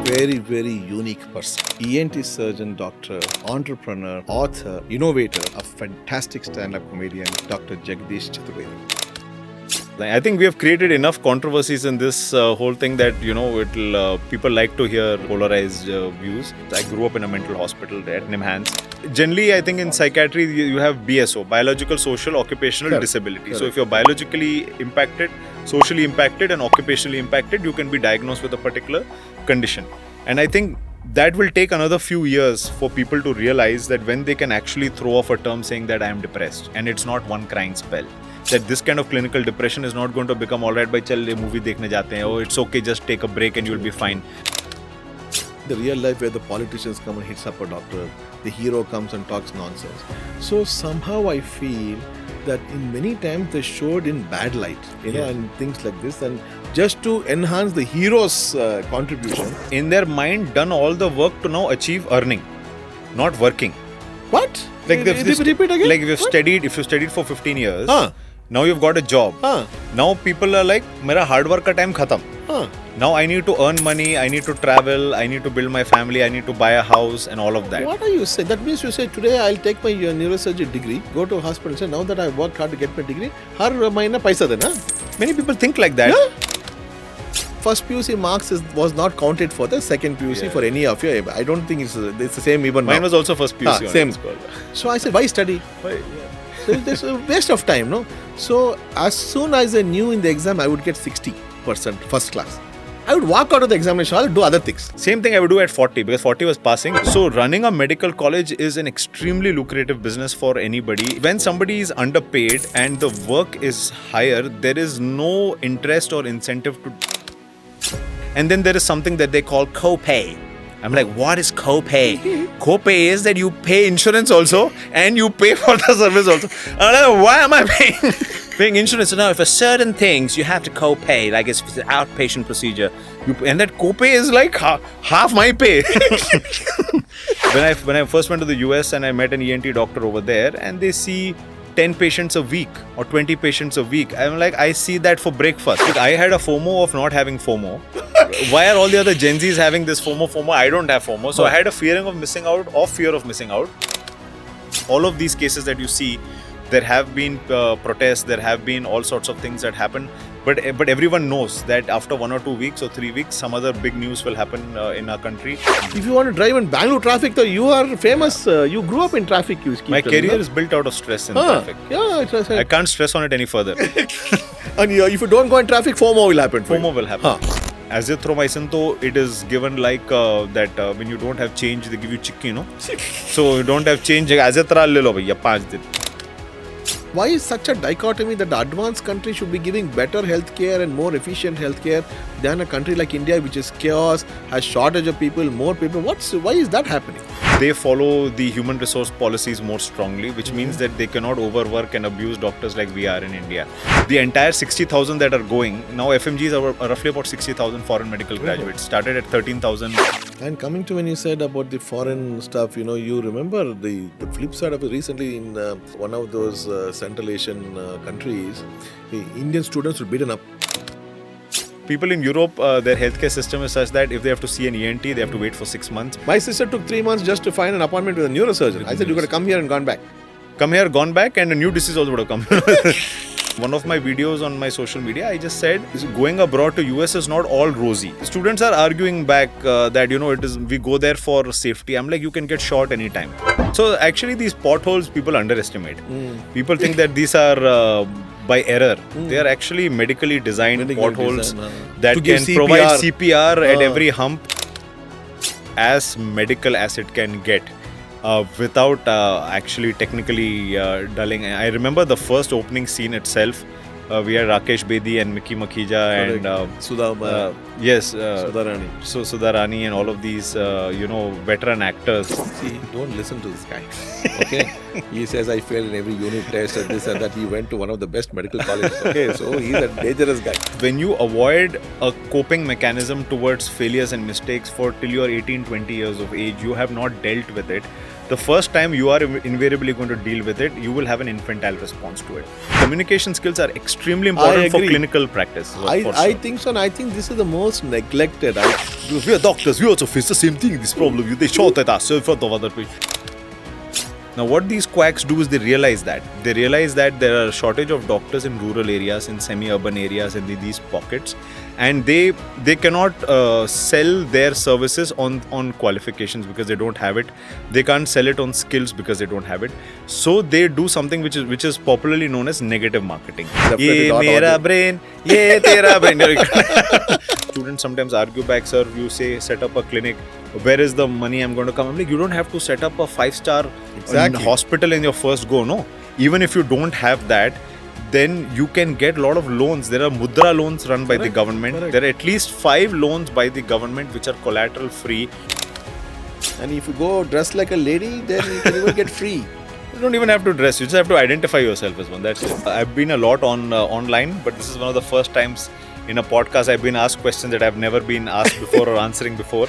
Very, very unique person. ENT surgeon, doctor, entrepreneur, author, innovator, a fantastic stand-up comedian, Dr. Jagdish Chaturvedi. I think we have created enough controversies in this whole thing that it'll people like to hear polarized views. I grew up in a mental hospital at NIMHANS. Generally, I think in psychiatry you have BSO, biological, social, occupational Correct. disability. Correct. So if you're biologically impacted, socially impacted, and occupationally impacted, you can be diagnosed with a particular condition. And I think that will take another few years for people to realize that when they can actually throw off a term saying that I am depressed, and it's not one crying spell. That this kind of clinical depression is not going to become alright by chal movie dekhne jate hain, oh it's okay, just take a break and you'll be fine. The real life where the politicians come and hits up a doctor, the hero comes and talks nonsense. So somehow I feel that in many times they showed in bad light, and things like this, and just to enhance the hero's contribution. In their mind, done all the work to now achieve earning, not working. What? Like repeat again? Like if you studied for 15 years, now you've got a job. Now people are like, mera hard work ka time khatam. Now I need to earn money, I need to travel, I need to build my family, I need to buy a house and all of that. What are you saying? That means you say today I'll take my neurosurgery degree, go to a hospital and say now that I worked hard to get my degree, har mahina paisa dena. Many people think like that. First PUC marks was not counted for the second PUC for any of you. I don't think it's the same even Mine now. was also first PUC. Same. So I said, why study? So it's a waste of time, no? So as soon as I knew in the exam I would get 60% first class, I would walk out of the examination, I would do other things. Same thing I would do at 40 because 40 was passing. So running a medical college is an extremely lucrative business for anybody. When somebody is underpaid and the work is higher, there is no interest or incentive to. And then there is something that they call co-pay. I'm like, what is co-pay? Co-pay is that you pay insurance also and you pay for the service also. I'm like, why am I paying insurance? So now, if for certain things you have to co-pay, like it's an outpatient procedure, and that co-pay is like half my pay. When I first went to the US and I met an ENT doctor over there, and they see 10 patients a week or 20 patients a week. I'm like, I see that for breakfast. Like, I had a FOMO of not having FOMO. Why are all the other Gen Zs having this FOMO? I don't have FOMO. So I had a fear of missing out. All of these cases that you see, there have been protests, there have been all sorts of things that happen. But everyone knows that after 1 or 2 weeks or 3 weeks, some other big news will happen in our country. If you want to drive in Bangalore traffic, though, you are famous. You grew up in traffic. My career is built out of stress in traffic. Yeah, I can't stress on it any further. And if you don't go in traffic, FOMO will happen. FOMO will happen. Azithromycin, though, it is given like that when you don't have change, they give you chikki, So you don't have change, azithral le lo bhaiya 5 din. Why is such a dichotomy that the advanced country should be giving better healthcare and more efficient healthcare than a country like India, which is chaos, has shortage of people, more people? Why is that happening? They follow the human resource policies more strongly, which means that they cannot overwork and abuse doctors like we are in India. The entire 60,000 that are going, now FMGs are roughly about 60,000 foreign medical graduates, started at 13,000. And coming to when you said about the foreign stuff, you remember the flip side of it recently in one of those Central Asian countries, the Indian students were beaten up. People in Europe, their healthcare system is such that if they have to see an ENT, they have to wait for 6 months. My sister took 3 months just to find an appointment with a neurosurgeon. I said, you got to come here and gone back. Come here, gone back, and a new disease also would have come. One of my videos on my social media, I just said, going abroad to US is not all rosy. Students are arguing back that, we go there for safety. I'm like, you can get shot anytime. So actually these potholes, people underestimate. People think that these are by error. They are actually medically designed potholes that can provide CPR at every hump, as medical as it can get. Without actually technically dulling. I remember the first opening scene itself. We had Rakesh Bedi and Mickey Makhija and Sudharani. So Sudharani and all of these veteran actors. See, don't listen to this guy. Okay, he says I failed in every unit test and this and that. He went to one of the best medical colleges. Okay, so he's a dangerous guy. When you avoid a coping mechanism towards failures and mistakes for till you are 18-20 years of age, you have not dealt with it. the first time you are invariably going to deal with it, you will have an infantile response to it. Communication skills are extremely important for agree. clinical practice. I sure. think so, and I think this is the most neglected. We are doctors, we also face the same thing, this problem. They shout at us in front of other people. Now, what these quacks do is they realize that. They realize that there are a shortage of doctors in rural areas, in semi-urban areas, and in these pockets. And they cannot sell their services on qualifications because they don't have it. They can't sell it on skills because they don't have it. So they do something which is popularly known as negative marketing. Ye mera brain, ye tera brain. Students sometimes argue back, sir, you say set up a clinic. Where is the money I'm going to come? I'm like, you don't have to set up a 5-star hospital in your first go, no. Even if you don't have that, then you can get a lot of loans. There are mudra loans run by the government. Correct. There are at least 5 loans by the government which are collateral free. And if you go dressed like a lady, then you can even get free. You don't even have to dress. You just have to identify yourself as one. That's it. I've been a lot on online, but this is one of the first times in a podcast I've been asked questions that I've never been asked before or answering before.